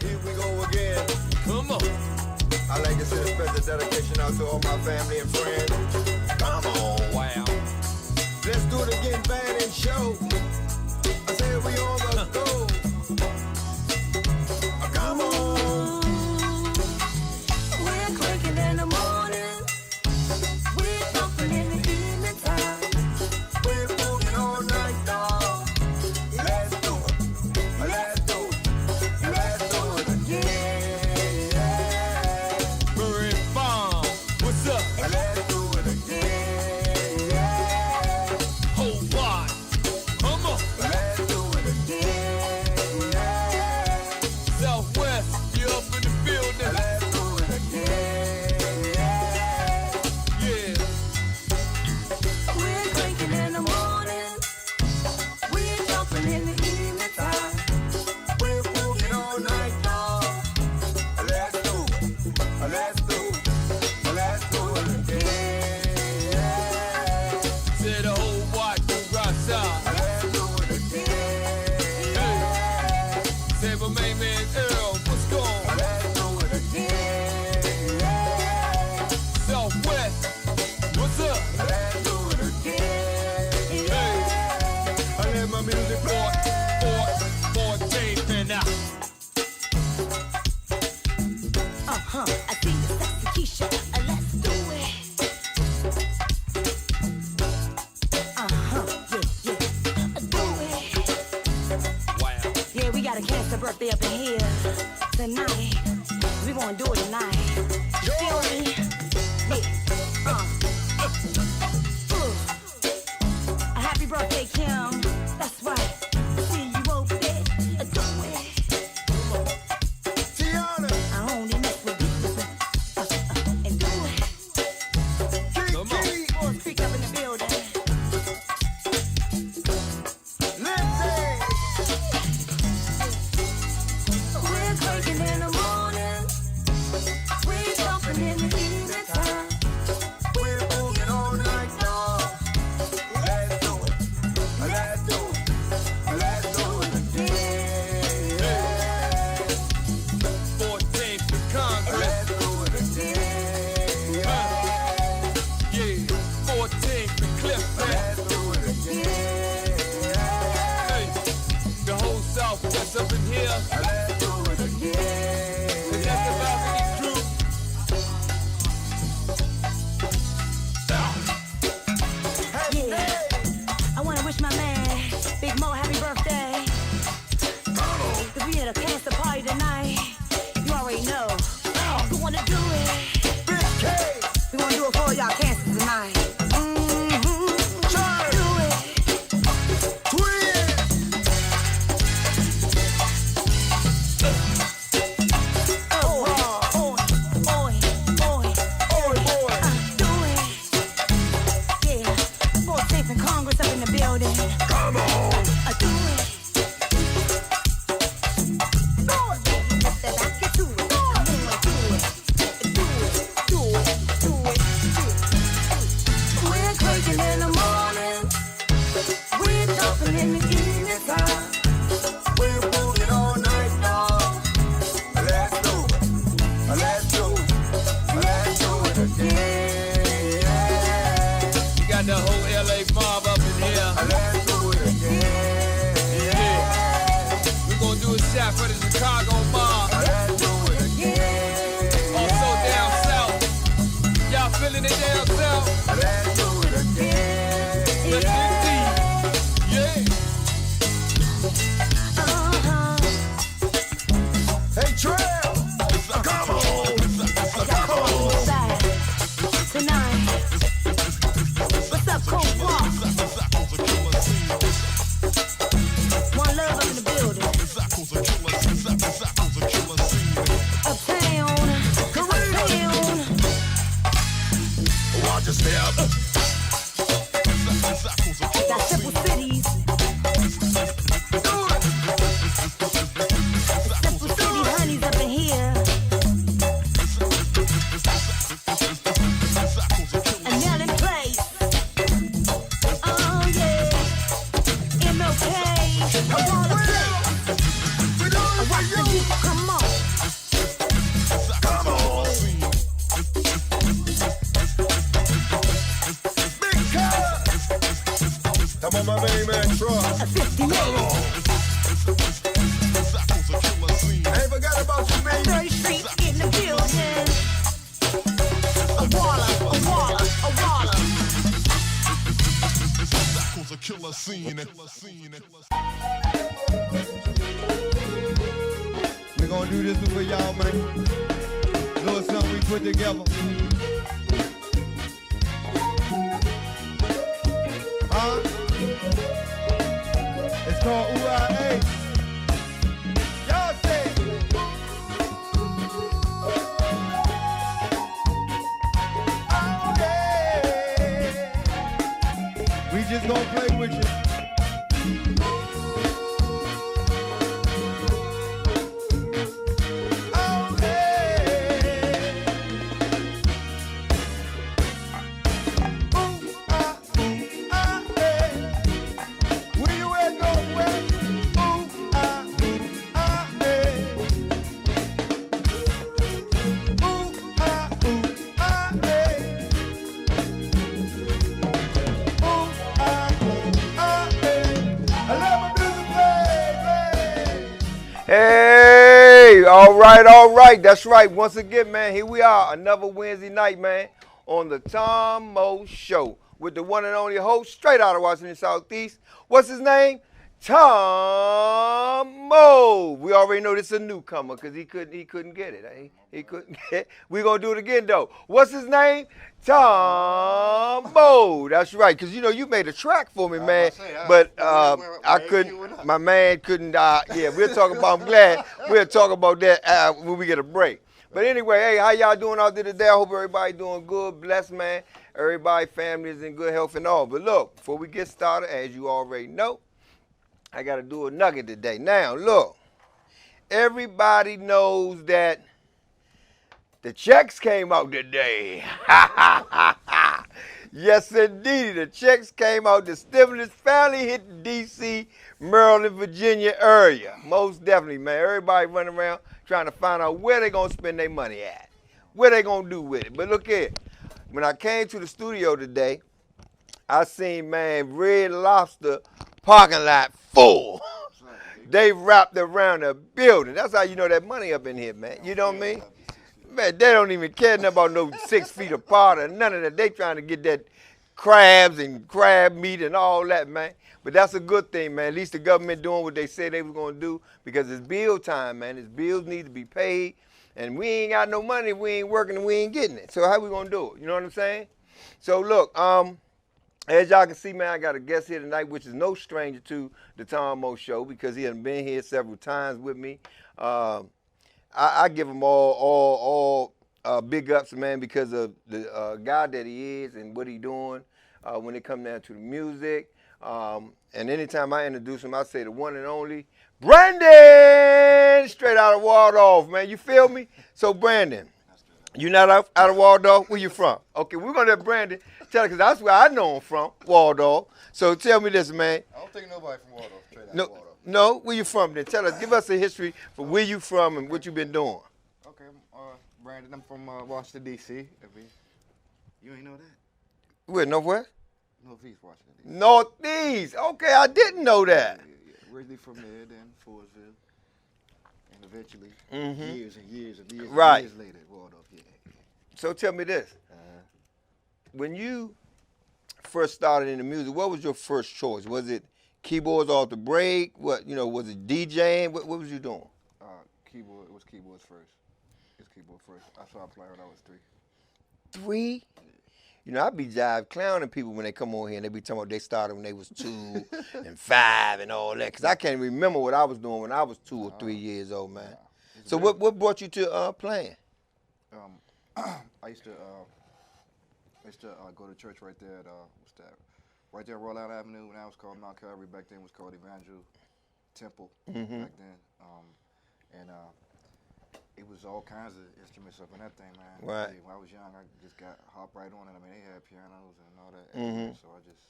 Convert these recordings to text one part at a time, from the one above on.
here we go again. Come on. I like to send a special dedication out to all my family and friends. Come on. Wow. Let's do it again, band and show. I said we on the go. Come on. We're cranking in the morning. We're thumping in the evening time. We're moving all night long. Let's do it. Let's do it. Let's do it again. Murray Farm. What's up? Let's do it again. Whole lot. Come on. Let's do it again. Southwest, you up in the building. Let's do it again. Yeah. We're cranking in the morning. We're thumping in the evening time. We're moving all night long. Let's do it. Let's do it. Let's do it again. Say the whole watch to Rasa. Let's do it again. Hey. Say my main man Earl, what's going on? Let's do it again. Southwest, what's up? Let's do it again. Hey. I let my music play. 14 and out. I see you sexy Keisha. Let's do it. Do it. Wow. Yeah, we got a cancer birthday up in here tonight. We gonna do it tonight. You feel me? Yeah. A happy birthday, Kim. That's right. See you over there. Do it. Tiana, I only mess with you. And do it. Come on. Kiki, Boys creek up in the building. Lindsay. We're cranking in the morning. We're jumping in the evening time. We're moving all night long. Let's do it. Let's do it. Let's do it again. 14th to Congress. Let's do it again. Yeah. 14th to Clifton. Let's do it again. Hey. The whole Southwest up in here. Let's do it again. And that's the Balcony crew. Yeah. I wanna wish my man, Big Mo, happy birthday. Cause we at a cancer party tonight. You already know. We wanna do it. Big K. We gonna do it for y'all cancer tonight. Do it. Twins. Oh, boy. Oi, boy. Do it. Yeah. 14th and Congress up in the building. Come on. Do it. Let's back it to it. Come on, do it. Do it. We're cranking in the morning. We're jumping in the evening time. We're moving all night long. Let's do it. Let's do it. Let's do it again. You got the whole LA mob up in here. Let's do it again. Yeah. We're gonna do a shot for the Chicago mob. Let's do it again. Also down south. Y'all feeling it down south? Let's do it again. Let's indeed. Yeah. Hey, Trail. Come on. Come on. Tonight. What's up, Coach Walk? One love up in the building. Uptown. Watch your step. Got simple cities. Simple city honeys up in here. And now in place. Oh yeah. MLK. I wanna say. I watch the youth come on. for my main man Trust. A 50 million. I ain't forgot about you, man. 30 streets in the building. A waller, a waller, a waller. A killer scene. We gonna do this one for y'all, man. Little something we put together. It's called UIA. Y'all say it. Oh, yeah. We just gonna play with you. Hey, all right. That's right. Once again, man, here we are. Another Wednesday night, man, on the Tom Mo Show with the one and only host, straight out of Washington Southeast. What's his name? Tom Mo. We already know this is a newcomer because he couldn't get it. He couldn't get it. We're going to do it again, though. What's his name? Tom Mo. That's right, because, you know, you made a track for me, man. But I couldn't, my man couldn't, yeah, we'll talk about, I'm glad we'll talk about that when we get a break. But anyway, hey, how y'all doing out there today? I hope everybody doing good, blessed, man. Everybody, family is in good health and all. But look, before we get started, as you already know, I got to do a nugget today. Now, look, everybody knows that the checks came out today. Yes, indeed. The checks came out. The stimulus finally hit the D.C., Maryland, Virginia area. Most definitely, man. Everybody running around trying to find out where they going to spend their money at, what they going to do with it. But look here, when I came to the studio today, I seen, man, Red Lobster parking lot full. They wrapped around the building. That's how you know that money up in here, man. You know what I mean? Man, they don't even care nothing about no 6 feet apart or none of that. They trying to get that crabs and crab meat and all that, man. But that's a good thing, man. At least the government doing what they said they was going to do because it's bill time, man. It's bills need to be paid. And we ain't got no money. We ain't working and we ain't getting it. So how we going to do it? You know what I'm saying? So look, as y'all can see, man, I got a guest here tonight, which is no stranger to the Tom Mo Show because he has been here several times with me. I give him all big ups, man, because of the guy that he is and what he doing when it comes down to the music. And anytime I introduce him, I say the one and only Brandon, straight out of Waldorf, man. You feel me? So, Brandon, you not out of Waldorf? Where you from? Okay, we're going to let Brandon tell it because that's where I know him from, Waldorf. So tell me this, man. I don't think nobody from Waldorf straight out of Waldorf. No, where you from then? Tell us, give us a history from where you from and what you been doing. Okay, Brandon, I'm from Washington, D.C. You ain't know that? Where, Northwest? Northeast Washington, D.C. Northeast. Okay, I didn't know that. Yeah. Originally from there, then Forestville, and eventually years and years and years Right. and years later, Waldorf, yeah. So tell me this. When you first started in the music, what was your first choice? Was it keyboards off the break? What, you know, was it DJing? What was you doing? Keyboard, it was keyboards first. It's keyboard first. I started playing when I was 3. 3? You know, I be jive clowning people when they come on here and they be talking about they started when they was 2 and 5 and all that. Because I can't remember what I was doing when I was 2 or 3 years old, man. So what brought you to playing? I used to go to church right there at what's that? Right there, Royal Island Avenue. When I was called Mount Calvary, back then it was called Evangel Temple. Back then, and it was all kinds of instruments up in that thing, man. Right. When I was young, I just got hopped right on it. I mean, they had pianos and all that, so I just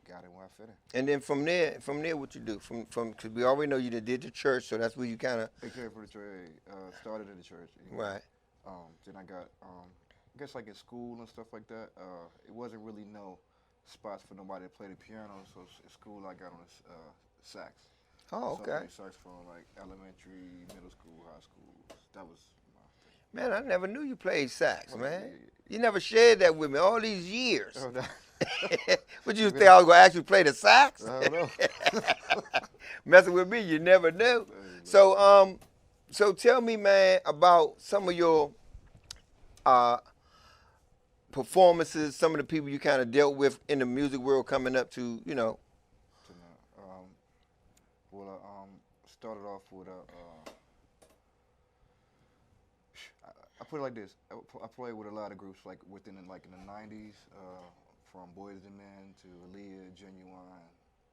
got it where I fit in. And then from there, what you do? From because we already know you did the church, so that's where you kind of. They came for the church. Started in the church. Right. Then I got, I guess like in school and stuff like that. It wasn't really no spots for nobody to play the piano. So at school, I got on sax. Oh, So I okay. played saxophone like elementary, middle school, high school. That was my thing. Man, I never knew you played sax, Well, man. yeah. You never shared that with me all these years. Oh, no. What you think I was gonna actually play the sax? I don't know. Messing with me, you never knew. So so tell me, man, about some of your performances, some of the people you kind of dealt with in the music world coming up to, you know. Well, started off with I put it like this. I played with a lot of groups like in the '90s, from Boys II Men to Aaliyah, Genuine,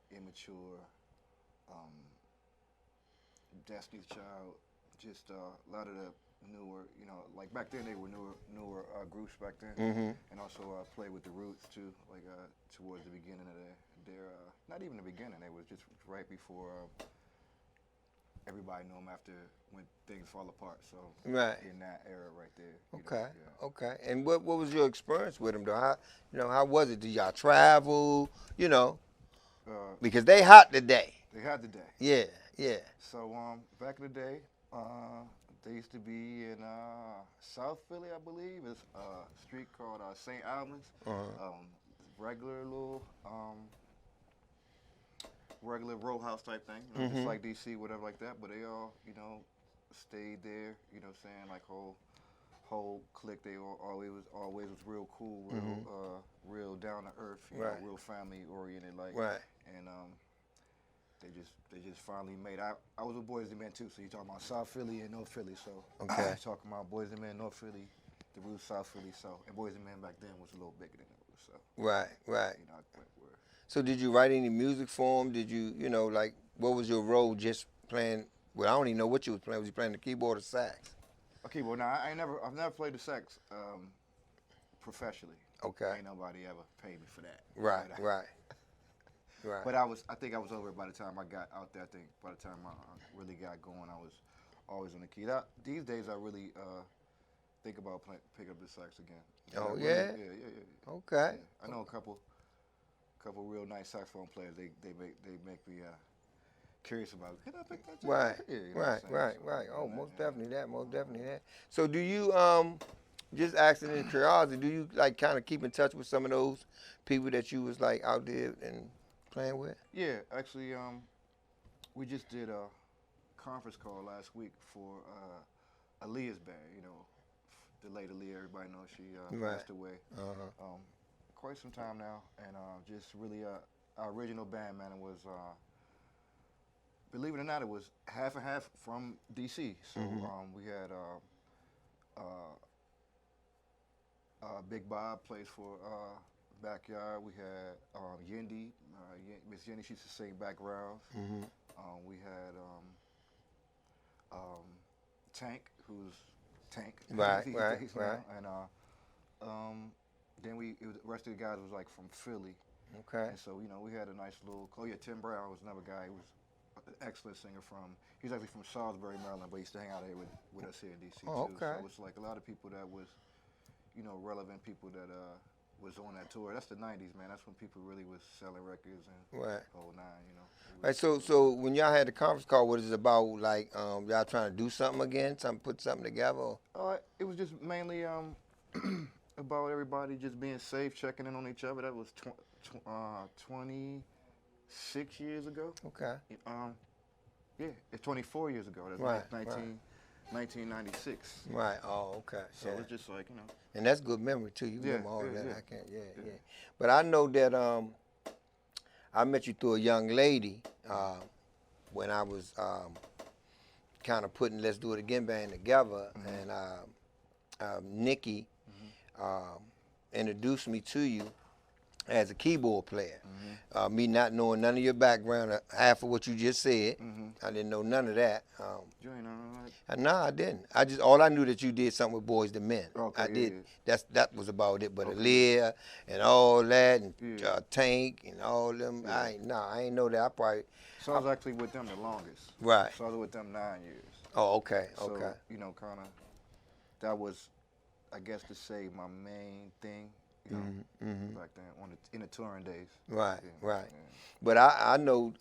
Immature, Destiny's Child. Just a lot of the newer, like back then they were newer groups back then. Mm-hmm. And also played with the Roots too, like towards the beginning of their not even the beginning. They was just right before. Everybody know them after when things fall apart. So Right. in that era right there. Okay. Yeah. Okay. And what was your experience with them, though? How was it? Did y'all travel? Because they hot today. They had the day. Yeah. Yeah. So back in the day, they used to be in South Philly, I believe. It's a street called St. Albans. Regular little regular row house type thing, just like DC, whatever like that. But they all, stayed there. You know what I'm saying? Like whole clique. They always was real cool, real down to earth, Right. real family oriented. Like, Right. And they just finally made. I was with Boys II Men too. So you talking about South Philly and North Philly. So Okay. talking about Boys II Men, North Philly, the Roots, South Philly. So and Boys II Men back then was a little bigger than the Roots. So Right. Right. I went where. So did you write any music for them? Did you, like, what was your role just playing? Well, I don't even know what you was playing. Was you playing the keyboard or sax? Okay, well, now I've never played the sax professionally. Okay. Ain't nobody ever paid me for that. Right. But Right. Right. But I think I was over it by the time I got out there. I think by the time I really got going, I was always on the key. These days, I really think about picking up the sax again. Oh, Really, yeah? Yeah. Okay. Yeah. I know a couple real nice saxophone players. They make me curious about. Can I pick that? Right. Yeah, you know what I'm Right. saying? Right. So, Oh, yeah, most yeah. definitely that. Most definitely that. So do you just asking in curiosity, do you like kind of keep in touch with some of those people that you was like out there and playing with? Yeah, actually, we just did a conference call last week for Aaliyah's band. The late Aaliyah, everybody knows she Right. passed away. Uh-huh. Quite some time now, and just really our original band, man, it was believe it or not, it was half and half from DC. So we had Big Bob plays for Backyard. We had Yendi, Miss Yendi. She used to sing backgrounds. We had Tank, who's Tank. Right, these right, days right. now. And then the rest of the guys was like from Philly. Okay. And so, we had a nice little. Oh yeah, Tim Brown was another guy. He was an excellent singer he's actually from Salisbury, Maryland, but he used to hang out here with us here in DC Oh, too. okay. So it's like a lot of people that was, relevant people that was on that tour. That's the '90s, man. That's when people really was selling records and Right. whole nine, Right. So when y'all had the conference call, what is it about? Like y'all trying to do something again? Put something together? Or? It was just mainly about everybody just being safe, checking in on each other. That was 26 years ago. Okay. Yeah, it's 24 years ago. That's Right, 1996. Right. Oh, okay. So Yeah. it's just like, And that's good memory too. You Yeah, remember all yeah, that. yeah. I can't. Yeah. But I know that I met you through a young lady when I was kind of putting Let's Do It Again band together, and Nikki introduced me to you as a keyboard player. Me not knowing none of your background, half of what you just said. I didn't know none of that. You ain't know that? No, I didn't. All I knew that you did something with Boys II Men. Okay, I yeah, did. yeah. That was about it. But Okay. Aaliyah and all that, and Yeah. Tank and all them. Yeah. I ain't know that. I probably. So I was actually with them the longest. Right. So I was with them 9 years. Oh, okay. So, Okay. kind of, that was, I guess to say, my main thing, you know, back then in the touring days. Right, Yeah, right. yeah. But I know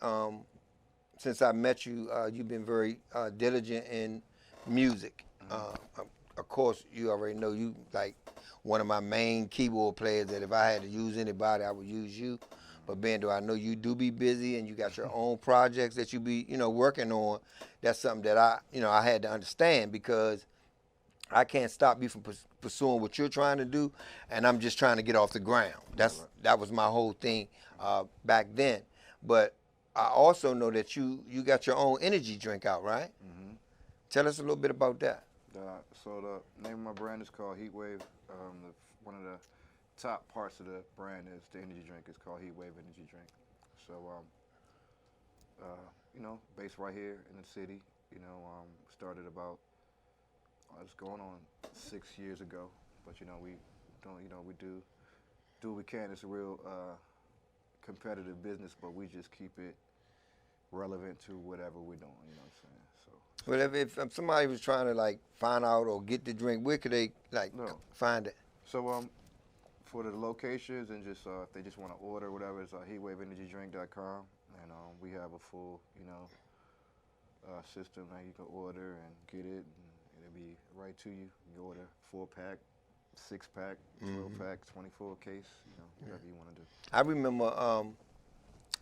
since I met you, you've been very diligent in music. Of course, you already know you like one of my main keyboard players that if I had to use anybody, I would use you. But Bando, I know you do be busy and you got your own projects that you be, working on. That's something that I had to understand because I can't stop you from pursuing what you're trying to do, and I'm just trying to get off the ground. That was my whole thing back then. But I also know that you got your own energy drink out, right? Mm-hmm. Tell us a little bit about that. So the name of my brand is called Heat Wave. One of the top parts of the brand is the energy drink. It's called Heat Wave Energy Drink. So, based right here in the city. Started about it's going on 6 years ago. But we do what we can. It's a real competitive business, but we just keep it relevant to whatever we're doing. You know what I'm saying? So. But if somebody was trying to like find out or get the drink, where could they find it? So for the locations and just if they just want to order whatever, it's heatwaveenergydrink.com, and we have a full system that you can order and get it, and it'll be right to you. You order 4-pack, 6-pack, 12-pack, 24 case, whatever you want to do.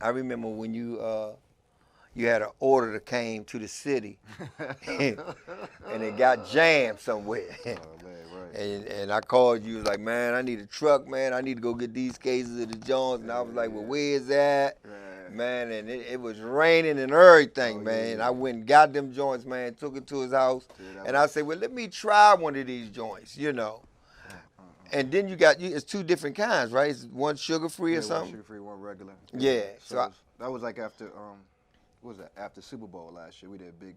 I remember when you had an order that came to the city and it got jammed somewhere. Oh, man, right. And I called you, was like, man, I need a truck, man. I need to go get these cases of the Jones. And I was like, well, where is that? Right. Man, and it was raining and everything, man. Yeah. And I went and got them joints, man, took it to his house. And I said, well, let me try one of these joints, And then it's 2 different kinds, right? It's one sugar-free or something? One sugar-free, one regular. Yeah. So that was like after, what was that? After Super Bowl last year. We did a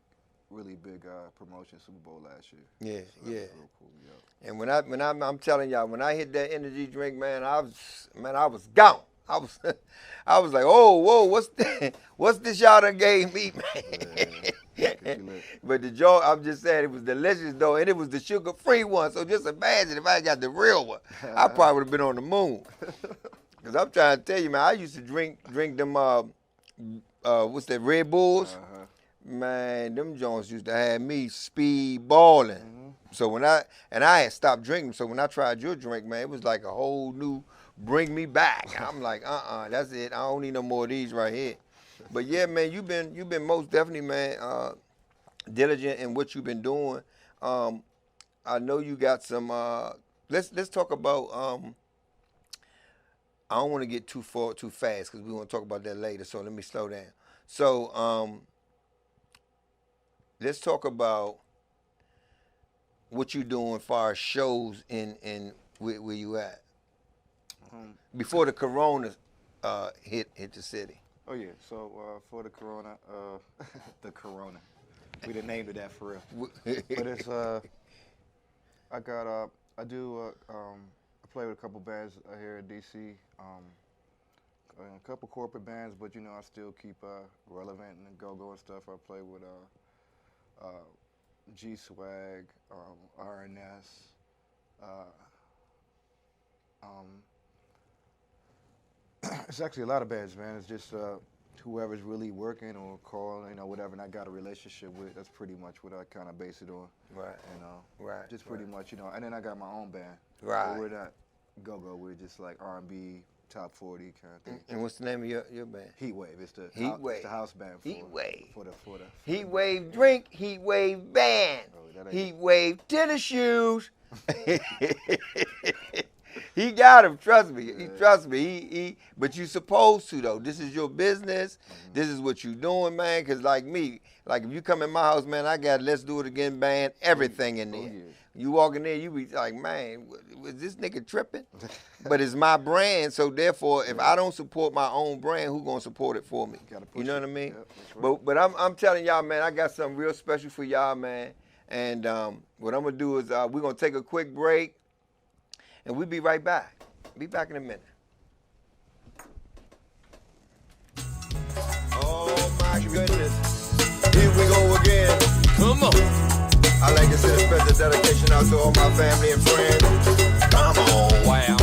really big promotion Super Bowl last year. Yeah, so yeah. Real cool, yeah. And I'm telling y'all, when I hit that energy drink, man, I was gone. I was like, oh, whoa, what's this y'all done gave me, man? Yeah. But the joke, I'm just saying, it was delicious though, and it was the sugar-free one. So just imagine if I got the real one, I probably would have been on the moon. Cause I'm trying to tell you, man, I used to drink them what's that, Red Bulls? Uh-huh. Man, them joints used to have me speed balling. So I had stopped drinking. So when I tried your drink, man, it was like a whole new bring me back. I'm like, that's it. I don't need no more of these right here. But yeah, man, you've been most definitely, man, diligent in what you've been doing. I know you got some. Let's talk about. I don't want to get too fast because we want to talk about that later. So let me slow down. So let's talk about what you doing as far as shows in where you at before the corona hit the city. Oh yeah, so for the corona, we done named it that for real. But it's I play with a couple bands here in DC, a couple corporate bands, but I still keep relevant and go-go and stuff. I play with G Swag, RNS. It's actually a lot of bands, man. It's just whoever's really working or calling, whatever, and I got a relationship with. That's pretty much what I kind of base it on. Right. Right. Just pretty much, and then I got my own band. Right. But we're not go-go. We're just like R&B, top 40 kind of thing. And what's the name of your band? Heat Wave. It's the Heat Wave. It's the house band. Heat Wave. For the Heat Wave drink. Heat Wave band. Oh, Heat Wave tennis shoes. He got him. Trust me. He trust me. But you supposed to though. This is your business. This is what you doing, man. Cause like me, like if you come in my house, man, I got Let's Do It Again band, everything in there. Yeah. You walk in there, you be like, man, was this nigga tripping? But it's my brand, so therefore, if I don't support my own brand, who gonna support it for me? You know what I mean? Yep, that's right. But I'm telling y'all, man, I got something real special for y'all, man. And what I'm gonna do is we're gonna take a quick break, and we'll be right back. Be back in a minute. Oh my goodness, here we go again. Come on. I like to send a special dedication out to all my family and friends. Come on. Wow.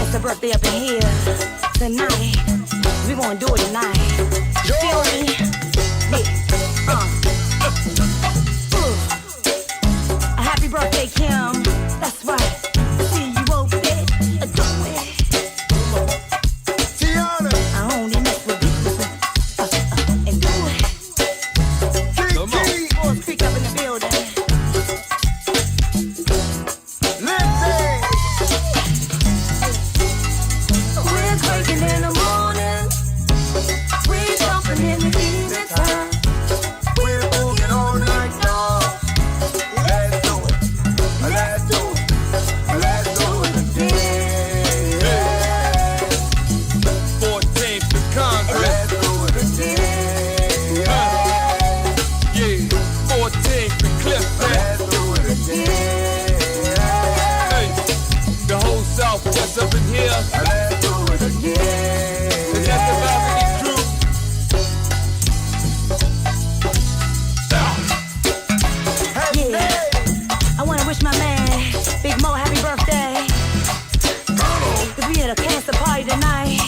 it's a birthday up in here tonight. We gonna do it tonight. You feel me? Yeah. A happy birthday, Kim. That's right. See you over there. Do it. Tiana, I only mess with you. And do it. Kiki, Boys creek up in the building. Lindsay, We're quaking in the morning. We're jumping in the evening time. we're moving all night long. Let's do it. Let's do it. Let's do it again. 14th to Congress. Let's do it again. Yeah, 14th to Clifton. Let's do it again. Hey, the whole Southwest up in here. Let's do it again. Is that the Balcony crew? Yeah. I wanna wish my man, Big Mo, happy birthday. Cause we at a cancer party tonight.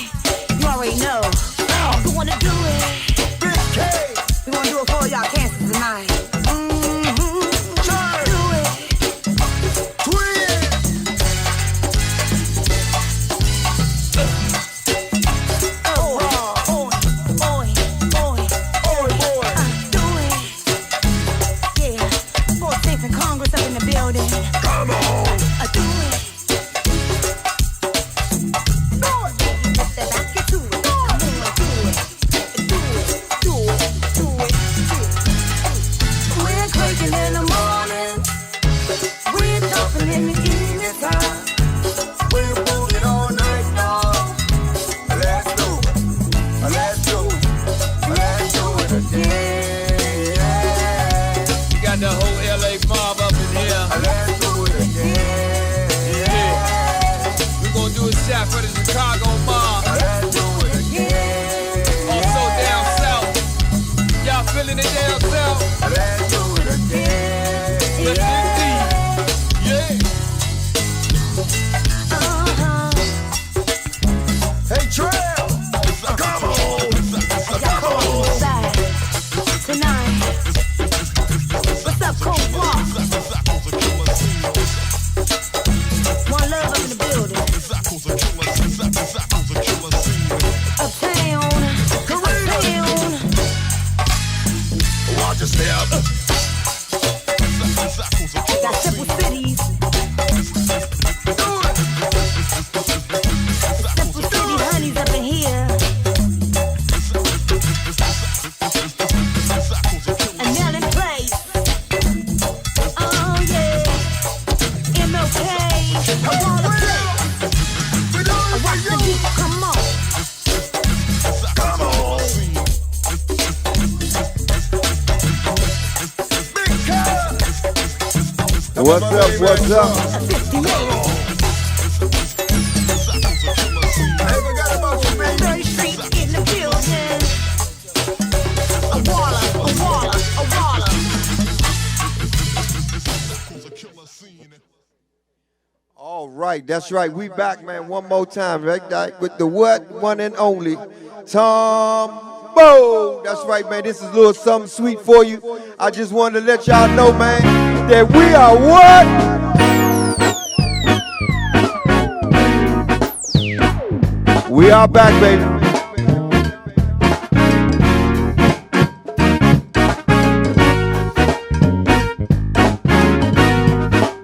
You already know. You wanna do it? Big K, We gonna do it for y'all cancers tonight. Church, Do it. Twins, Oh, boy, boy, boy. Oi boy. Do it. Yeah. 14th and Congress up in the building. Come on. Do it. Do it. Back it to it. Come on, do it. Do it. Do it. Do it. We're quaking in the morning. We're jumping in the evening time. We're moving all night long. Let's do it. Let's do it. Let's do it again. You got the whole LA mob up in here. Let's do it again. We're gonna do a shot for the Chicago mob. Let's do it again. Also down south. Y'all feeling it down south? Let's do it again. Yes, indeed. Yeah. Uh-huh. Hey, Trail. Come on. I got cold inside tonight. What's up, Cold Walk? One love up in the building. Uptown. Uptown. Watch your step. Got simple cities. Simple city honeys up in here. And now in place. Oh yeah. MLK. I wanna play. We do I it watch for the you. beat come on. Come on. Big Cat. What's up? What's up? A 58. I ain't forgot about you, baby. 30th Street in the building. A waller, a waller, a waller. All right, that's right. We back, man. One more time, right? With the what? One and only Tom Bo. That's right, man. This is a little something sweet for you. I just wanted to let y'all know, man, that we are what? We are back, baby.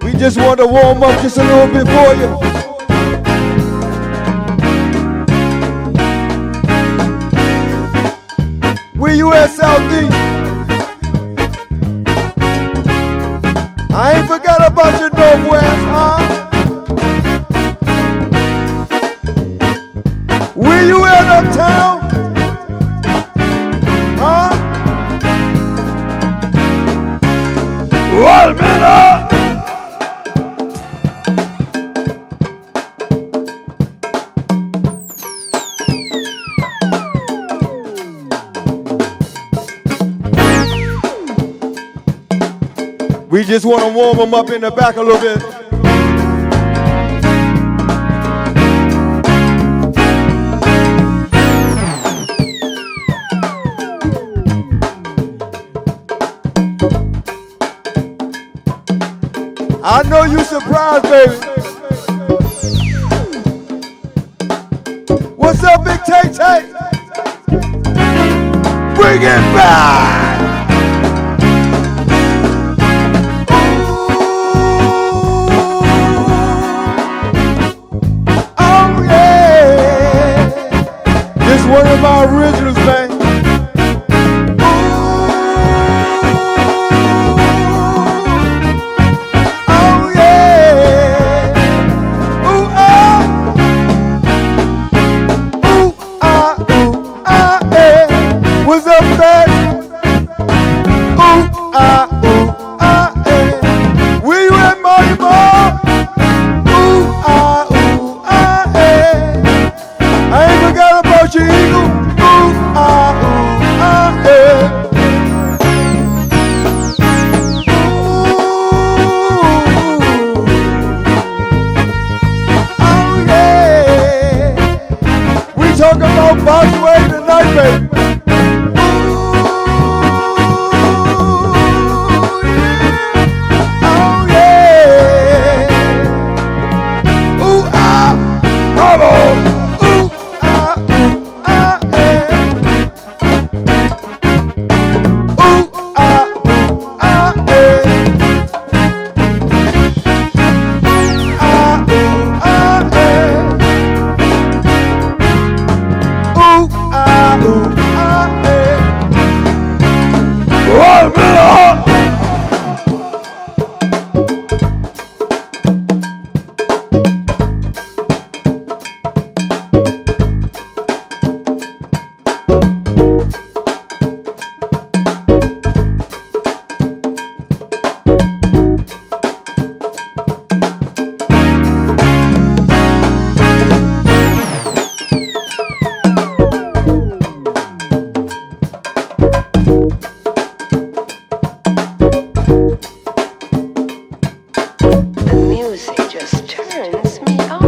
We just want to warm up just a little bit for you. Where you at, Southeast? I ain't forgot about your Northwest, huh? Where you at, Uptown? Huh? One minute! We just want to warm them up in the back a little bit. I know you surprised, baby. What's up, Big Tay Tay? Bring it back. Oh yeah. This one of my originals, man. Oh yeah. Ooh ah. Ooh ah yeah. What's up, man? Ooh ah yeah. Where you at, Marty Ball? Ooh ah yeah. I ain't forgot about you, Eagle. Ooh ah yeah. Ooh, oh yeah. We talking about Bartley tonight, baby. Oh yeah. Ooh ah, come on. Ooh ah yeah. Ooh ah yeah. Ooh ah yeah. One minute. The music just turns me on.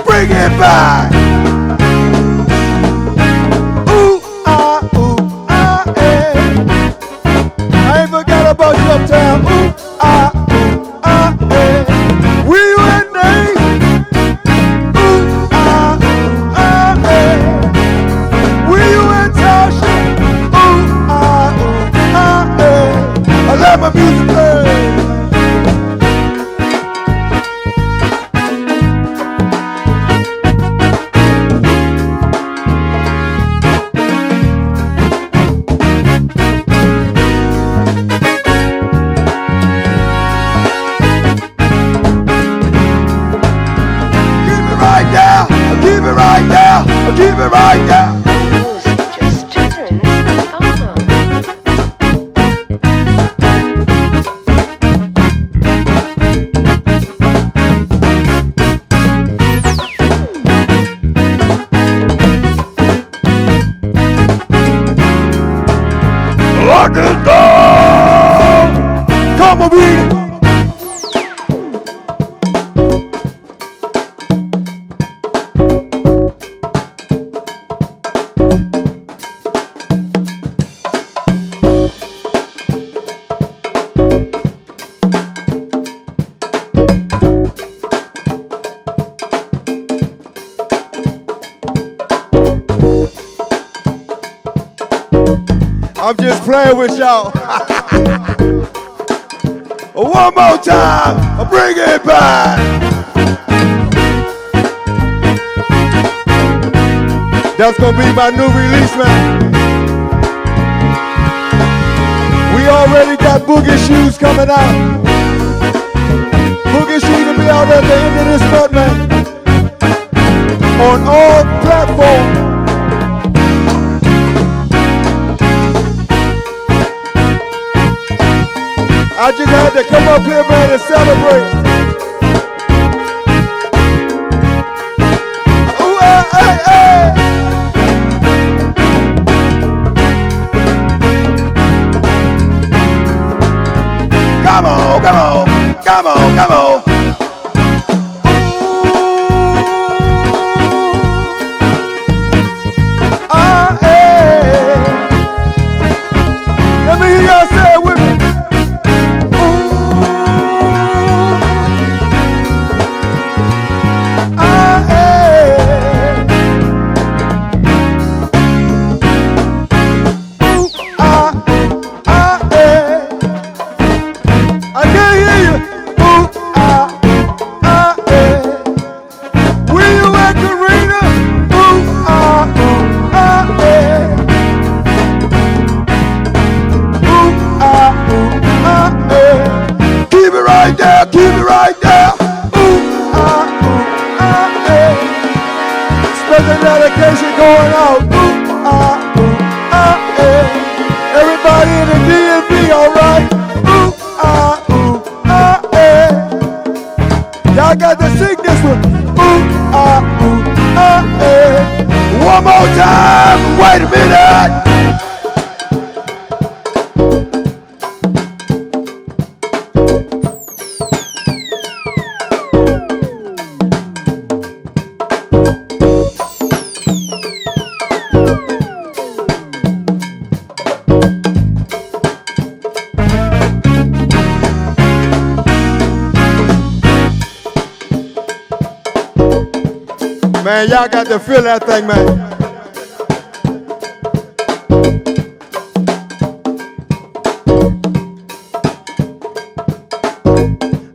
Bring it back. Ooh ah yeah. I ain't forgot about you uptown. Ooh ah yeah. Where you at, Nate? Ooh ah yeah. Where you at, Tasha? Ooh ah yeah. I let my music play. Keep it right there. Keep it right there. Keep it right there. The music just turns me on. Lock it down. Come on, beat. I'm just playing with y'all. One more time, bring it back. That's gonna be my new release, man. We already got Boogie Shoes coming out. Boogie Shoes will be out at the end of this month, man. On all platforms. I just had to come up here, man, and celebrate. Ooh, hey. Come on, come on, come on, come on. Ooh, hey. Let me hear going out. Everybody in the DMV, alright? Y'all got to sing this one. One more time. Wait a minute. Man, y'all got to feel that thing, man.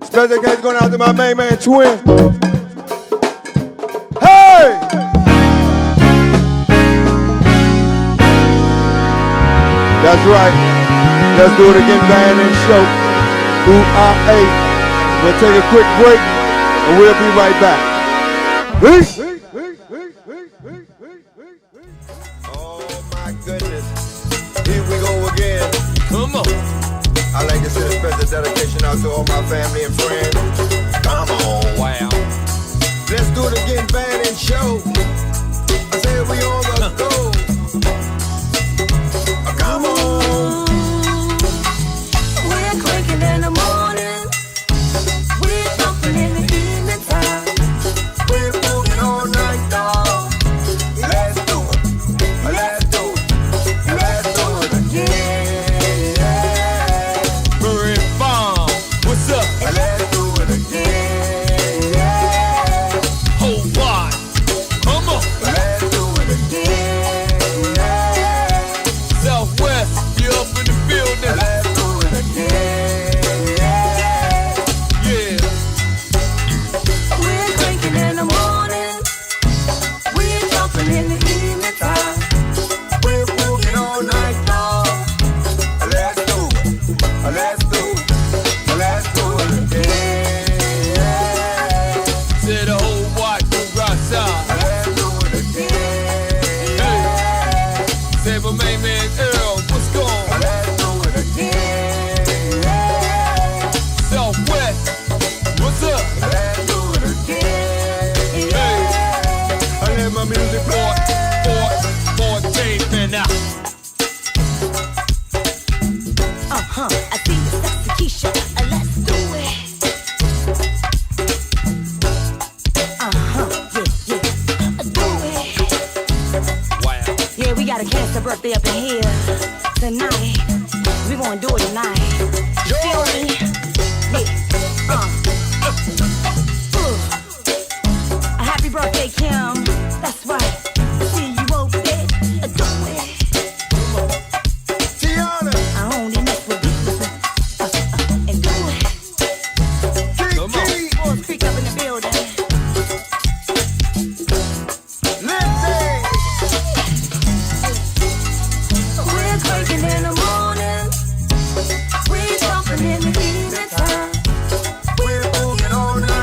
Special case going out to my main man, Twin. Hey! That's right. Let's do it again, band and show. We'll take a quick break, and we'll be right back. Peace. Oh my goodness. Here we go again. Come on. I like to send a special dedication out to all my family and friends. Come on. Wow. Let's do it again, band and show. I said we on the go. Come on. We're cranking in the morning. We're jumping in the evening time. We're moving all night long. Let's do it. Let's do it. Let's do it again. Murray Bomb. What's up? Let's do it again. Whole wide. Come on. Let's do it again. Southwest. You up in the building. Let's do it again. Yeah. We're cranking in the morning. We're jumping in the evening time. We're moving all night long. Let's do it. Let's do it. Let's do it again. Say the whole wide crew outside. Let's do it again. Hey. Say my main man Earl. What's going on? Let's do it again. Southwest. What's up? Let's do it again. Hey. I let my music for tape and out. I see the sexy Keisha. Let's do it. Do it. Wow. Yeah, we got a cancer birthday up in here tonight. We gonna do it tonight. You feel me? Yeah. A happy birthday, Kim. That's right. See you over there. Do it. Tiana, I only mess with this. And do it. Come on. Kiki, Boys Creek up in the building. Lindsay. We're cranking in the morning. We're jumping in the evening time. We're moving all night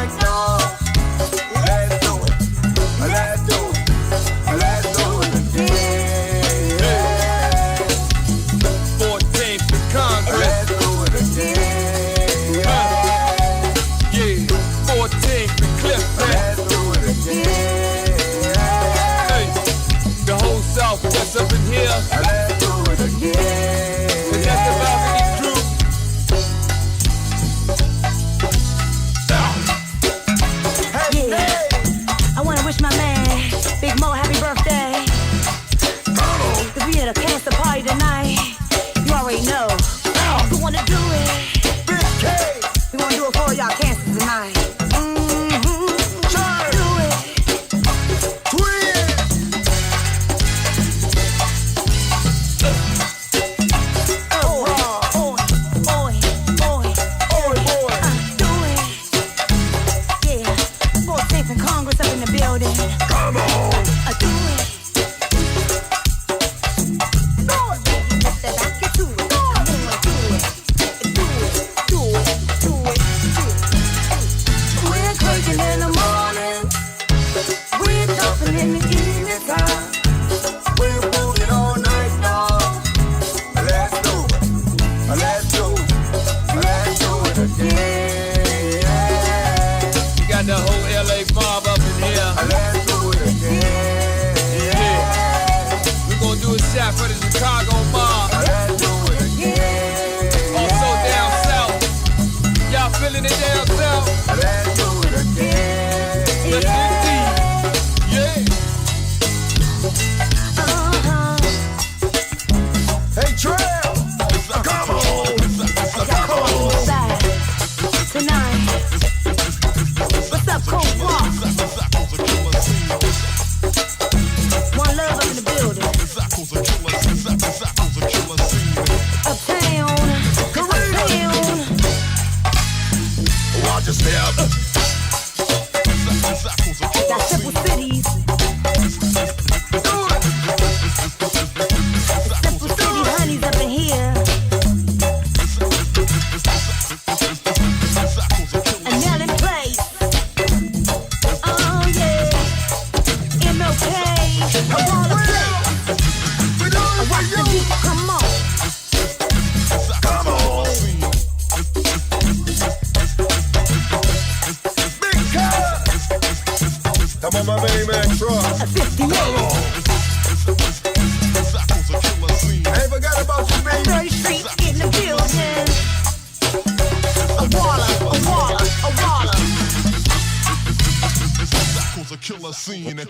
seen it.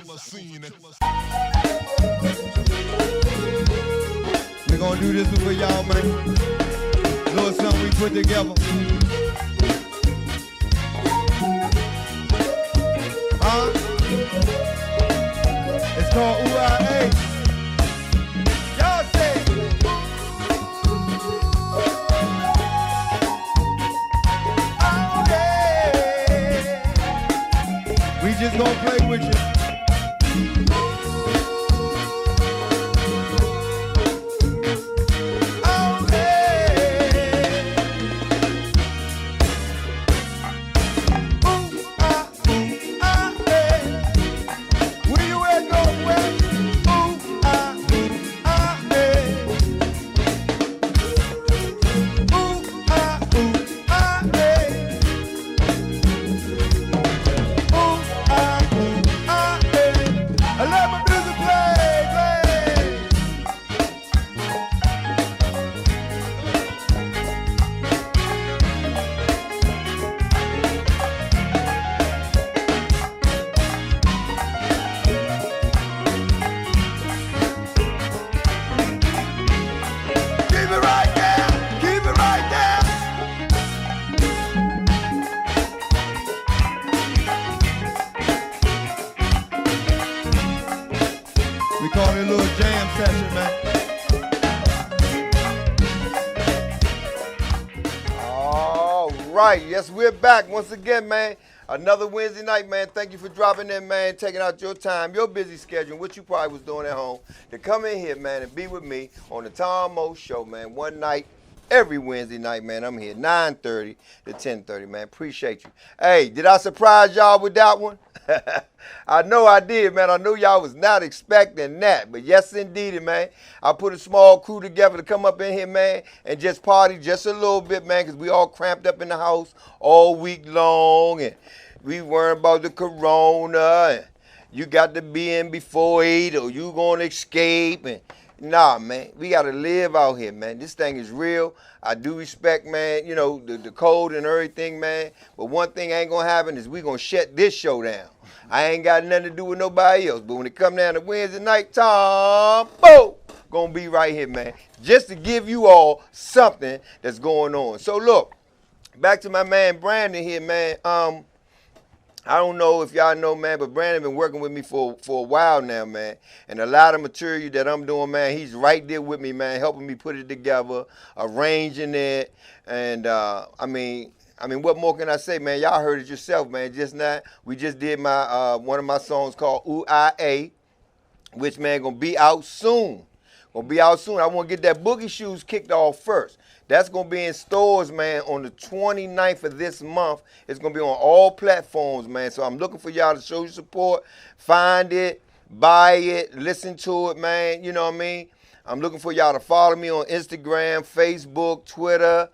We're gonna do this for y'all, man. Little something we put together. It's called UIA. Y'all say. Oh, yeah. We just gonna play with you. Oh, yeah. Ooh, ah, yeah. Where you at, go west? Ooh, ah, yeah. Ooh, ah, yeah. Ooh, ah, yeah. I let my music play, play. Keep it right there, keep it right there. We call it a little jam session, man. All right, yes, we're back once again, man. Another Wednesday night, man. Thank you for dropping in, man, taking out your time, your busy schedule, what you probably was doing at home, to come in here, man, and be with me on the Tom Mo Show, man. One night, every Wednesday night, man. I'm here 9:30 to 10:30, man. Appreciate you. Hey, did I surprise y'all with that one? I know I did, man. I know y'all was not expecting that, but yes, indeed, man. I put a small crew together to come up in here, man, and just party just a little bit, man, because we all cramped up in the house all week long, and we worrying about the corona, and you got to be in before 8, or you going to escape, and nah, man, we got to live out here, man. This thing is real. I do respect, man, you know, the code and everything, man. But one thing ain't going to happen is we going to shut this show down. I ain't got nothing to do with nobody else. But when it come down to Wednesday night, Tom, boom, going to be right here, man. Just to give you all something that's going on. So, look, back to my man Brandon here, man. I don't know if y'all know, man, but Brandon been working with me for a while now, man. And a lot of material that I'm doing, man, he's right there with me, man, helping me put it together, arranging it. And, I mean, what more can I say, man? Y'all heard it yourself, man. Just now, we just did my one of my songs called UIA, which, man, gonna be out soon. I want to get that Boogie Shoes kicked off first. That's going to be in stores, man, on the 29th of this month. It's going to be on all platforms, man. So I'm looking for y'all to show your support. Find it, buy it, listen to it, man. You know what I mean? I'm looking for y'all to follow me on Instagram, Facebook, Twitter,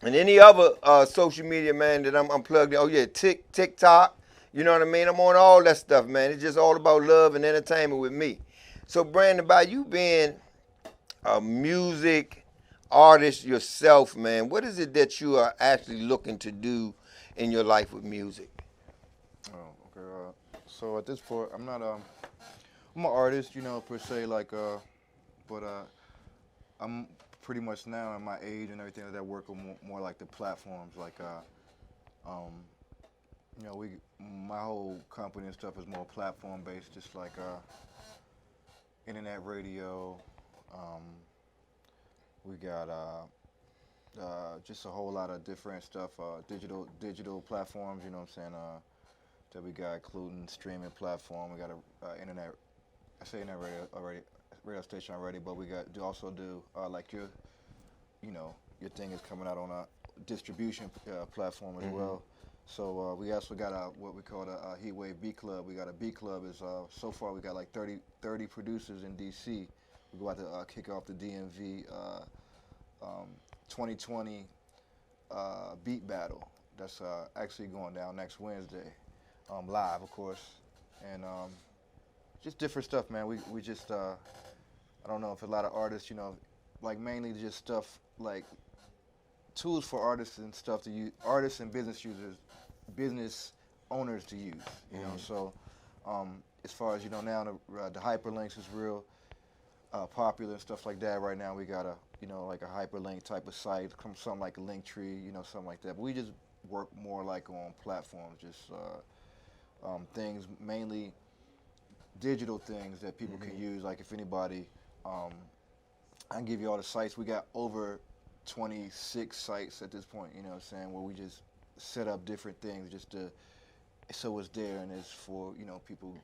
and any other social media, man, that I'm plugged in. Oh, yeah, TikTok. You know what I mean? I'm on all that stuff, man. It's just all about love and entertainment with me. So, Brandon, by you being a music artist yourself, man, what is it that you are actually looking to do in your life with music? Oh, okay. So at this point, I'm not I'm an artist, you know, per se, like, but I'm pretty much now at my age and everything that work on more like the platforms, like, you know, my whole company and stuff is more platform based, just like internet radio. We got just a whole lot of different stuff, digital platforms, you know what I'm saying, that we got, including streaming platform. We got a internet, I say internet radio station already, but we also do like your thing is coming out on a distribution platform as well. So we also got what we call a Heatwave B Club. We got a B Club. So far we got like 30 producers in DC. We go out to kick off the DMV 2020 beat battle. That's actually going down next Wednesday, live of course, and just different stuff, man. We just I don't know if a lot of artists, you know, like mainly just stuff like tools for artists and stuff to use, artists and business owners to use, you know. So As far as now, the hyperlinks is real popular and stuff like that. Right now, we got a like a hyperlink type of site, something like a link tree, something like that. But we just work more like on platforms, just things mainly digital things that people can use. Like if anybody, I can give you all the sites. We got over 26 sites at this point. You know what I'm saying? Where we just set up different things just to so it's there and it's for people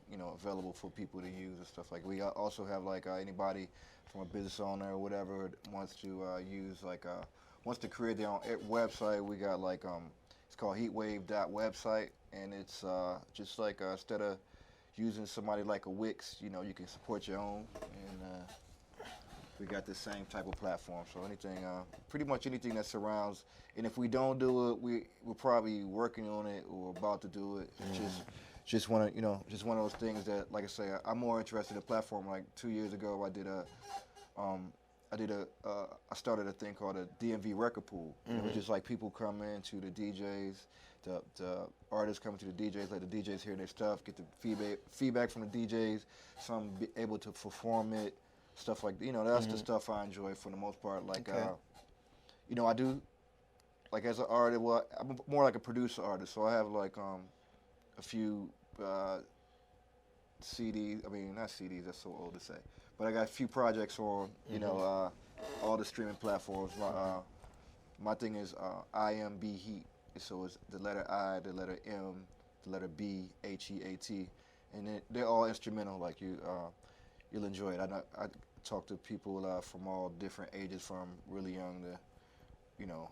available for people to use and stuff like that. We also have like anybody from a business owner or whatever wants to use like wants to create their own website. We got like it's called heatwave.website, and it's just like instead of using somebody like a Wix, you can support your own, and we got the same type of platform. So anything, pretty much anything that surrounds. And if we don't do it, we're probably working on it or about to do it. Just one of just one of those things that, like I say, I'm more interested in the platform. Like 2 years ago, I started a thing called a DMV record pool. It was just like people come in to the DJs, the artists come to the DJs, let the DJs hear their stuff, get the feedback from the DJs, some be able to perform it, stuff like that's the stuff I enjoy for the most part. Like I do. Like as an artist, well, I'm more like a producer artist, so I have like a few CDs. I mean, not CDs. That's so old to say, but I got a few projects on all the streaming platforms. My thing is IMB Heat, so it's the letter I, the letter M, the letter B, HEAT, and they're all instrumental. Like you'll enjoy it. I talk to people from all different ages, from really young to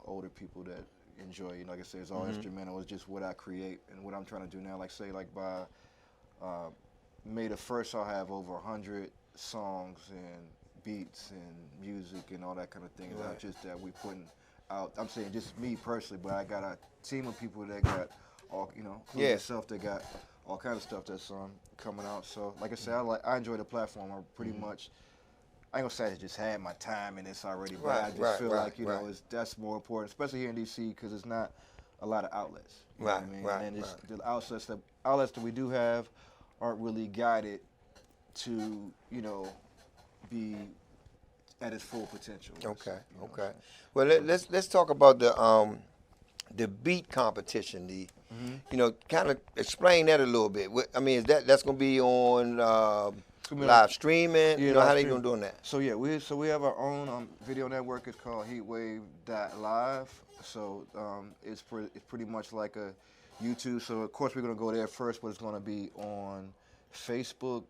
older people that enjoy. Like I said, it's all instrumental. It's just what I create and what I'm trying to do now. Like say, like by May the 1st, I'll have over 100 songs and beats and music and all that kind of things. Not just that we putting out. I'm saying just me personally, but I got a team of people that got all yourself, that got all kinds of stuff that's coming out. So like I said, I enjoy the platform. I pretty much. I ain't gonna say I just had my time in this already, but I just feel like that's more important, especially here in DC, because it's not a lot of outlets. You know what I mean? And the outlets that we do have aren't really guided to be at its full potential. Okay. Well, let's talk about the beat competition. Kind of explain that a little bit. I mean, is that's gonna be on? Live streaming, how they gonna do that? So yeah, we have our own video network. It's called Heatwave.live. So it's pretty much like a YouTube. So of course we're gonna go there first, but it's gonna be on Facebook,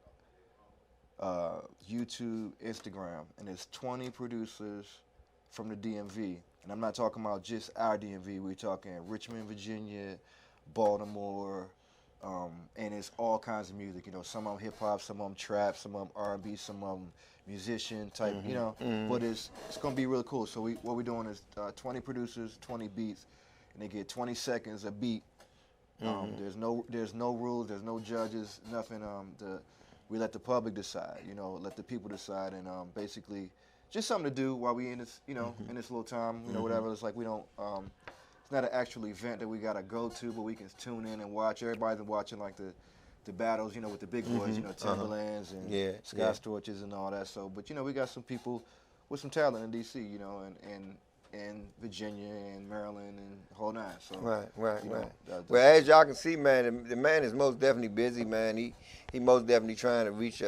YouTube, Instagram, and there's 20 producers from the DMV. And I'm not talking about just our DMV. We're talking Richmond, Virginia, Baltimore. And it's all kinds of music, some of them hip hop, some of them trap, some of them R&B, some of them musician type, But it's gonna be really cool. So what we're doing is 20 producers, 20 beats, and they get 20 seconds a beat. There's no rules, there's no judges, nothing. We let the public decide, let the people decide, and basically just something to do while we in this, in this little time, whatever. It's like we don't. It's not an actual event that we gotta go to, but we can tune in and watch. Everybody's been watching like the battles, with the big boys, Timberlands and Sky Storches and all that. So, but we got some people with some talent in DC, and Virginia and Maryland and whole nine. So right. Well, as y'all can see, man, the man is most definitely busy, man. He most definitely trying to reach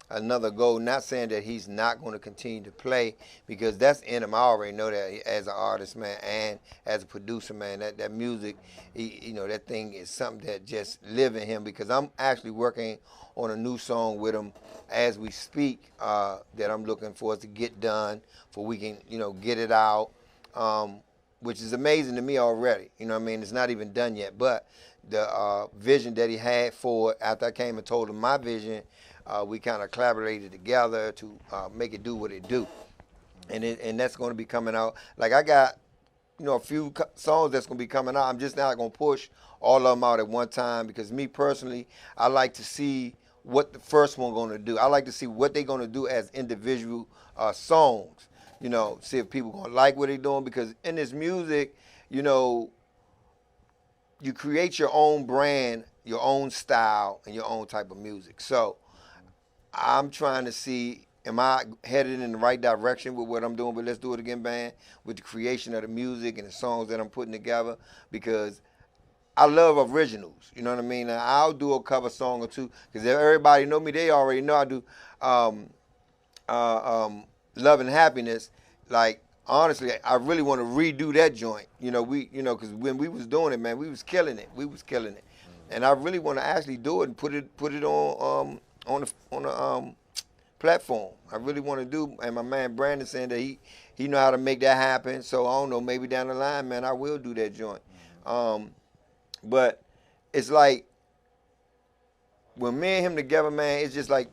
another goal. Not saying that he's not going to continue to play, because that's in him. I already know that as an artist, man, and as a producer, man. That music, that thing is something that just live in him. Because I'm actually working on a new song with him as we speak, that I'm looking for us to get done, for we can get it out, which is amazing to me already. You know what I mean? It's not even done yet, but the vision that he had for it, after I came and told him my vision, we kind of collaborated together to make it do what it do, and that's going to be coming out. Like I got, a few songs that's going to be coming out. I'm just not going to push all of them out at one time, because me personally, I like to see what the first one going to do. I like to see what they're going to do as individual songs. See if people going to like what they're doing, because in this music, you create your own brand. your own style and your own type of music. So I'm trying to see, am I headed in the right direction with what I'm doing with Let's Do It Again Band, with the creation of the music and the songs that I'm putting together? Because I love originals, you know what I mean? And I'll do a cover song or two, because if everybody know me, they already know I do Love and Happiness. Like, honestly, I really want to redo that joint. Because when we was doing it, man, we was killing it. And I really want to actually do it and put it on the platform. I really want to do. And my man Brandon saying that he know how to make that happen. So I don't know, maybe down the line, man, I will do that joint. But it's like when me and him together, man, it's just like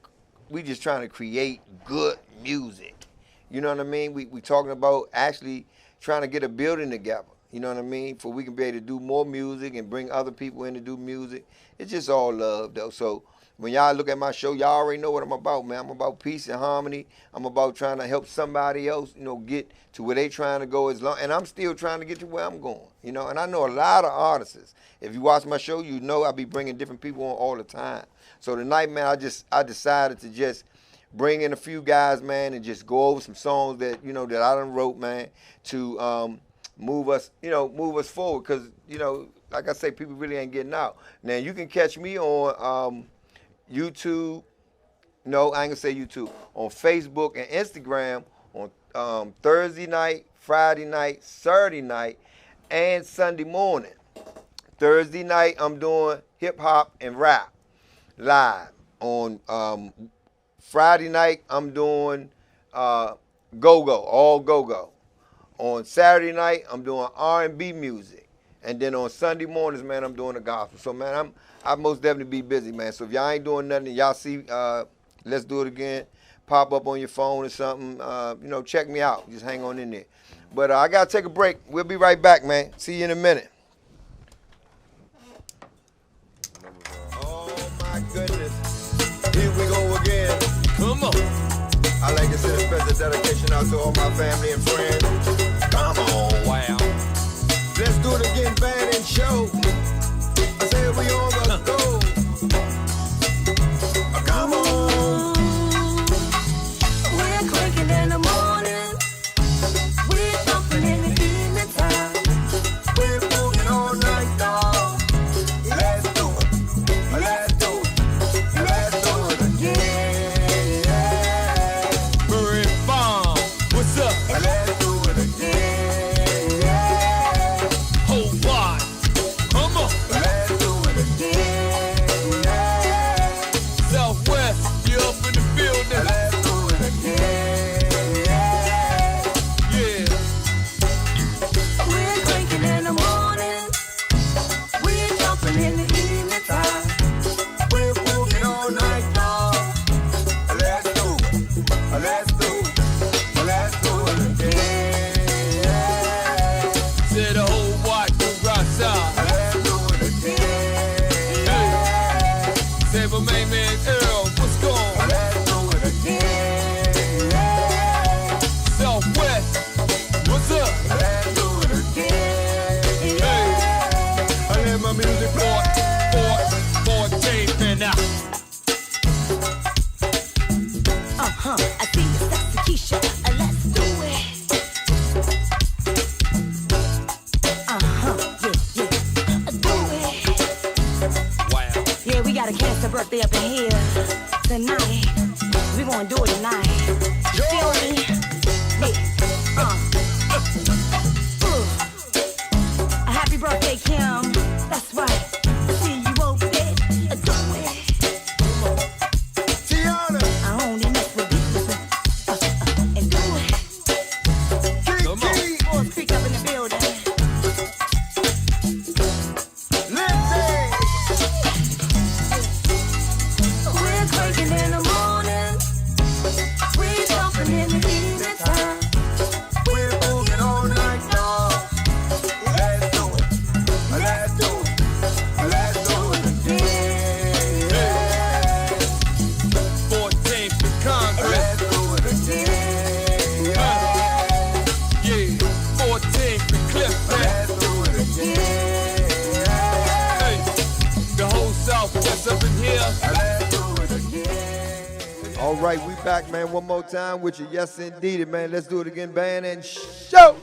we just trying to create good music. You know what I mean? We talking about actually trying to get a building together. You know what I mean? For we can be able to do more music and bring other people in to do music. It's just all love, though. So when y'all look at my show, y'all already know what I'm about, man. I'm about peace and harmony. I'm about trying to help somebody else, get to where they trying to go and I'm still trying to get to where I'm going, And I know a lot of artists. If you watch my show, you know I be bringing different people on all the time. So tonight, man, I decided to just bring in a few guys, man, and just go over some songs that, that I done wrote, man, to move us forward. Because, like I say, people really ain't getting out. Now, you can catch me on YouTube. No, I ain't gonna say YouTube. On Facebook and Instagram on Thursday night, Friday night, Saturday night, and Sunday morning. Thursday night, I'm doing hip hop and rap live. On Friday night, I'm doing go-go, all go-go. On Saturday night, I'm doing R&B music. And then on Sunday mornings, man, I'm doing the gospel. So, man, I most definitely be busy, man. So if y'all ain't doing nothing and y'all see Let's Do It Again pop up on your phone or something, check me out. Just hang on in there. But I got to take a break. We'll be right back, man. See you in a minute. Oh, my goodness. Here we go again. Come on. I like to send a special dedication out to all my family and friends. Come on. Wow. Let's Do It Again, band and show. I said we on the go. Come on. We're cranking in the morning. We're thumping in the evening time. We're moving all night long. Let's do it. Let's do it. Let's do it again. Murray Bomb. What's up? Let's do it again. Whole lot. Come on. Let's do it again. All right, we back, man, one more time with you. Yes, indeed, man. Let's do it again, band, and show.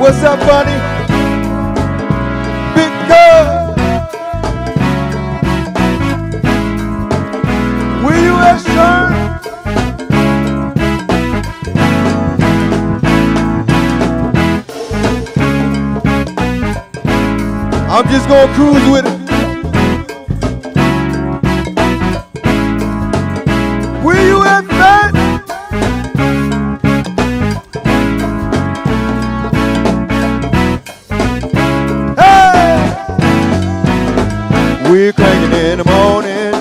What's up, buddy? Big girl. Where you at, son? I'm just gonna cruise with it. Where you at, man? We're cranking in the morning,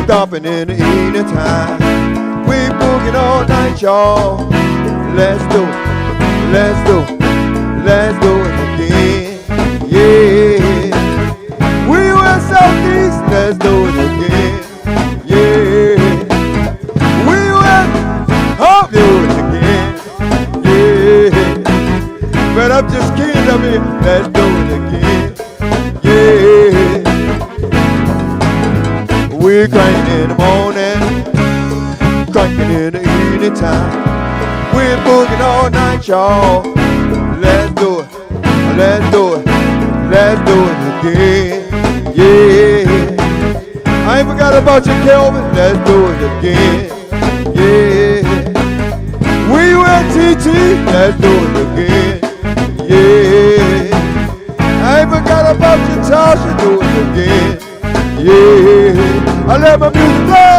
stopping in the evening time. We're booking all night, y'all. Let's do it, let's do it, let's do it again. Yeah. We went southeast, let's do it again. Yeah. We went home, do it again. Yeah. But I'm just kidding up here, let's do it again. Yeah. We're cranking in the morning, cranking in the evening time. We're booking all night, y'all. Let's do it, let's do it, let's do it again. Yeah. I ain't forgot about you, Kelvin. Let's do it again. Yeah. We went TT. Let's do it again. Yeah. I ain't forgot about you, Tasha. Do it again. Yeah, I let my music play.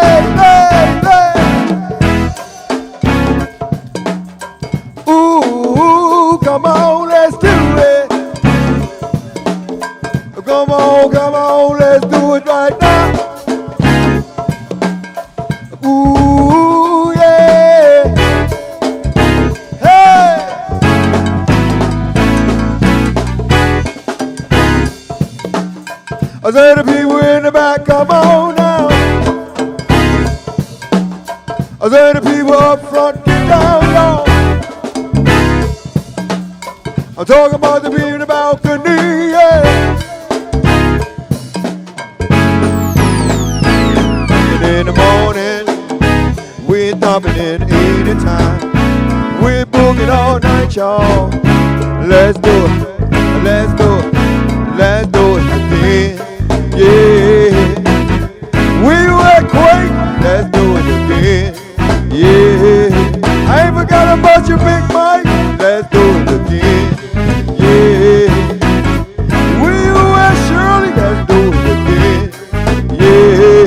Ooh, come on, let's do it. Come on, let's do it right now. Ooh, yeah. Hey. I say the people in the back, come on now. I say the people up front, get down, y'all. I'm talking about the people in the balcony, yeah. And in the morning, we're stopping in any time. We're booking all night, y'all. Let's do it, let's do it, let's do it again. Yeah, we were quick, let's do it again. Yeah, I ain't forgot about your Big Mike, let's do it again. Yeah, we were Shirley, let's do it again. Yeah,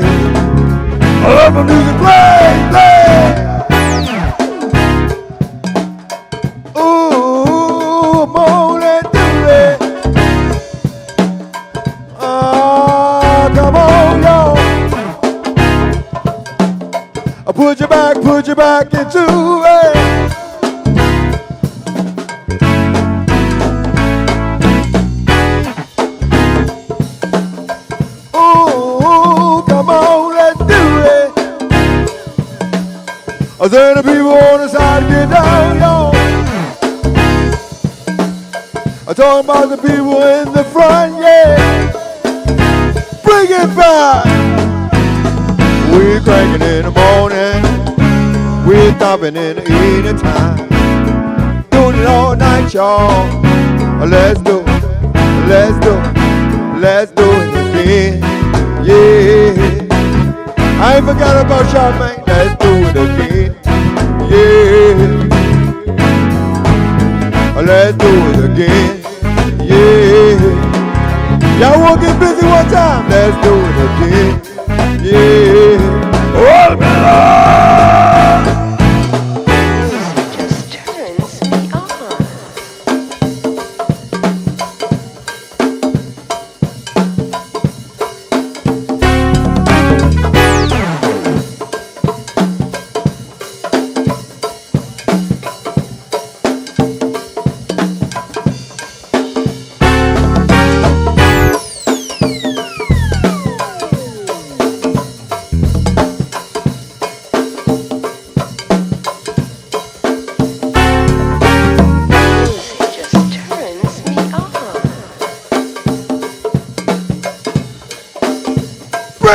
I love my music, play. Ooh, come on, let's do it. Come on, y'all. Put your back into it. Ooh, come on, let's do it. I say the people on the side, get down, y'all. I'm talking about the people in the front, yeah. Bring it back. We're cranking in the morning, we're stopping in the evening time. Doing it all night, y'all. Let's do it, let's do it, let's do it again. Yeah, I ain't forgot about y'all, man. Let's do it again. Yeah, let's do it again. Yeah. Y'all wanna get busy one time? Let's do it again. Yeah. Oh, man. Just turns me on.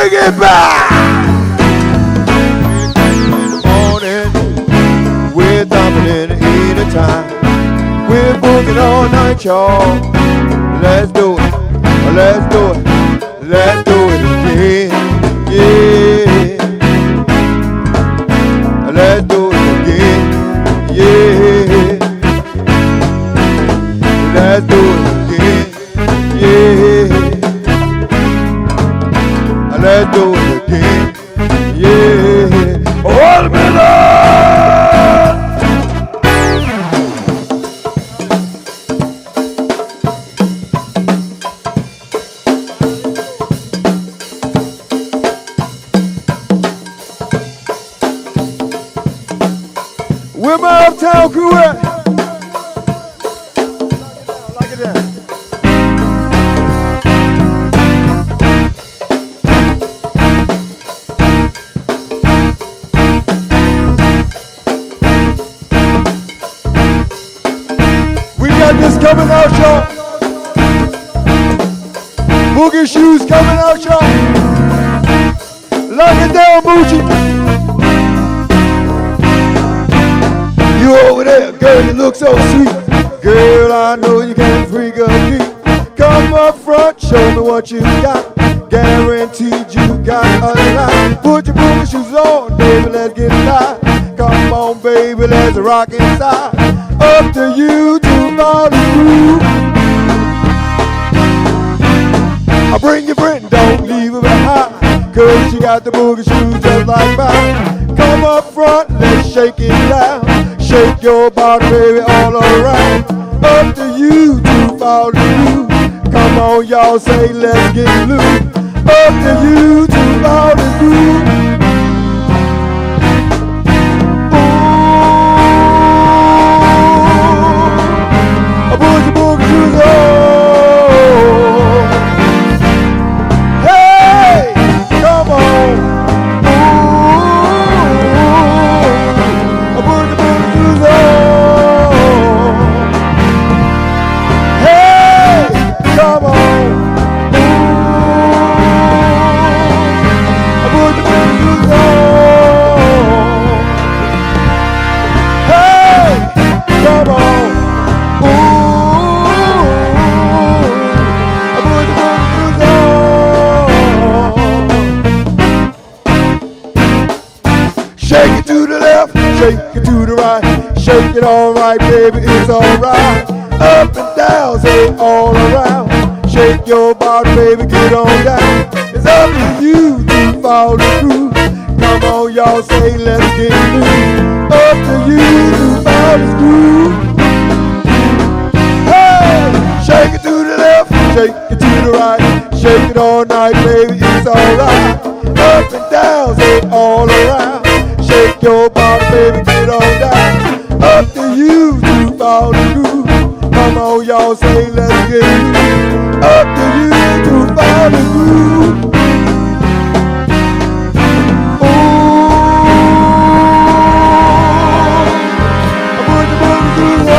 Bring it back. In the morning, we're thumping in any time. We're booking all night, y'all. Let's do it. Let's do it. Let's do it again. Yeah. Let's do it again. Yeah. Let's do it again. Yeah. Let's do it again. Yeah. Hold me up. Where my uptown crew at? Lock it down. We got this coming out, y'all. Boogie shoes coming out, y'all. Lock it down, Moochie. You over there, girl, you look so sweet. Girl, I know you can freak of me. Come up front, show me what you got. Guaranteed you got a lot. Put your boogie shoes on, baby, let's get it live. Come on, baby, let's rock inside. Up to you to follow the groove. I bring you Britain, don't leave her behind. Cause she got the boogie shoes just like mine. Come up front, let's shake it down. Shake your body, baby, all around. Up to you to follow you. Come on, y'all, say let's get loose. Up to you to follow you. Ooh, I put your boogie shoes on. Hey, come on. Ooh, I put your boogie shoes on. Hey, come on. Ooh, I put your boogie shoes on. Hey, come on. Ooh, I put your boogie shoes on. Shake it to the left, shake it to the right. Shake it all right, baby, it's alright. Up and down, say all around. Shake your body, baby, get on down. It's up to you to follow the groove. Come on, y'all, say let's get loose. Up to you to follow the groove. Hey, shake it to the left, shake it to the right. Shake it all night, baby, it's alright. Up and down, say all around. Shake your body, baby, get on down. Up to you to follow the groove. Come on, y'all, say let's get loose. Up to you to follow the groove. Ooh, I put the boogie shoes on.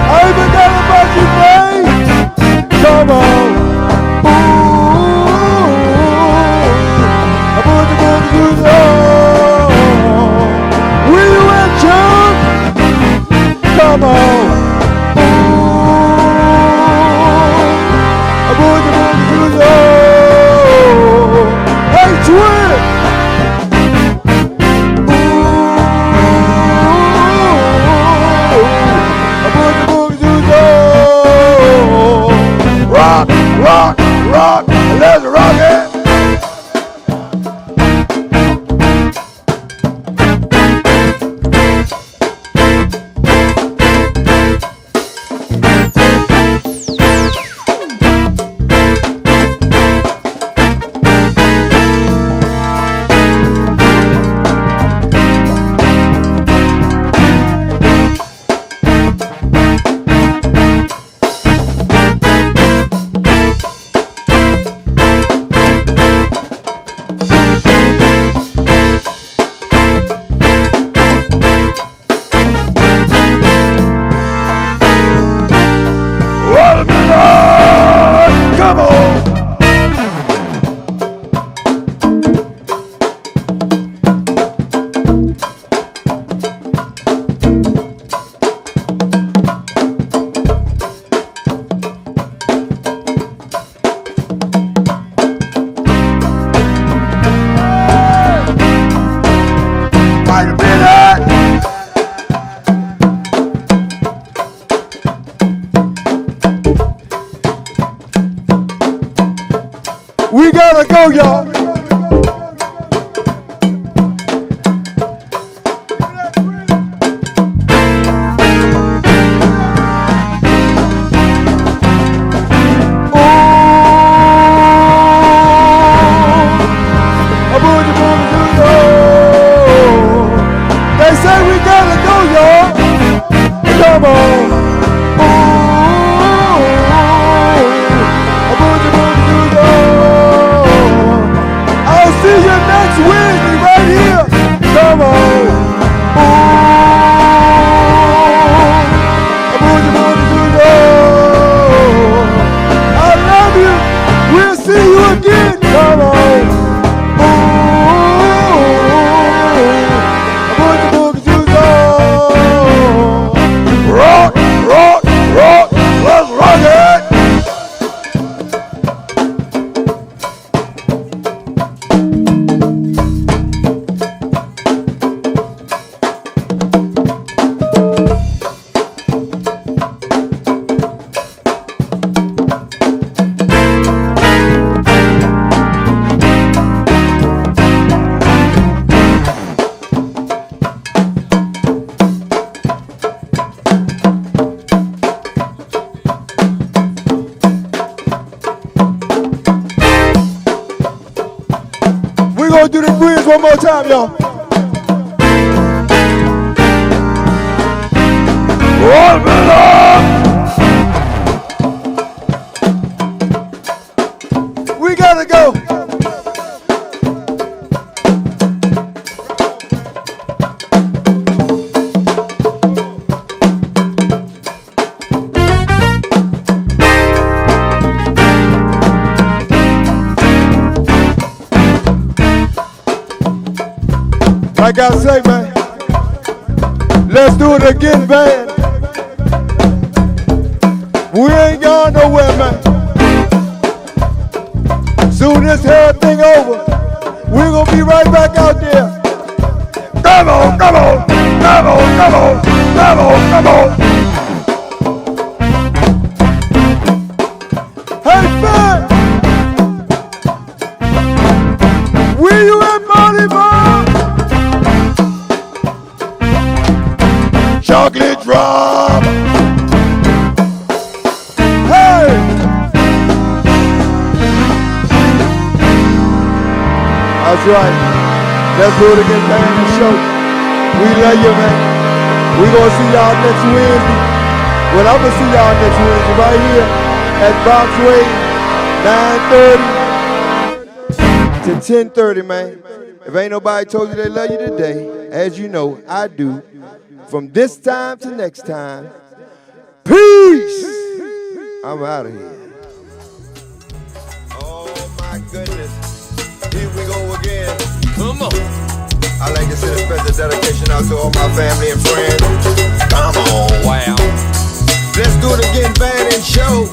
I ain't forgot about you, babe. Come on. Ooh, I put the boogie shoes on. Where you at, Chuck? Come on. I put the boogie shoes on. Hey, twin. I put the boogie shoes on. Rock, rock, rock. Let's rock it. We gotta go, y'all. They say we gotta go, y'all. Come on. I'll see you next Wednesday right here. Come on. I love you. We'll see you again. Come on. Rock, rock, rock, let's rock it! We're gonna do the bridge one more time, y'all. Roll it up! We gotta go. Like I say, man, let's do it again, man. We ain't going nowhere, man. Soon this whole thing over, we're gonna be right back out there. Come on, come on, come on, come on, come on, come on. Hey, man, where you at, Marty, man? Chocolate drop. Hey! That's right. Let's do it again, man, and show. We love you, man. We gonna see y'all next Wednesday. Well, I'm gonna see y'all next Wednesday right here at Boxway, 9:30 to 10:30, man. If ain't nobody told you they love you today, as you know, I do. From this time to next time, peace. I'm out of here. Oh my goodness. Here we go again. Come on. I like to send a special dedication out to all my family and friends. Come on. Wow. Let's do it again, band and show.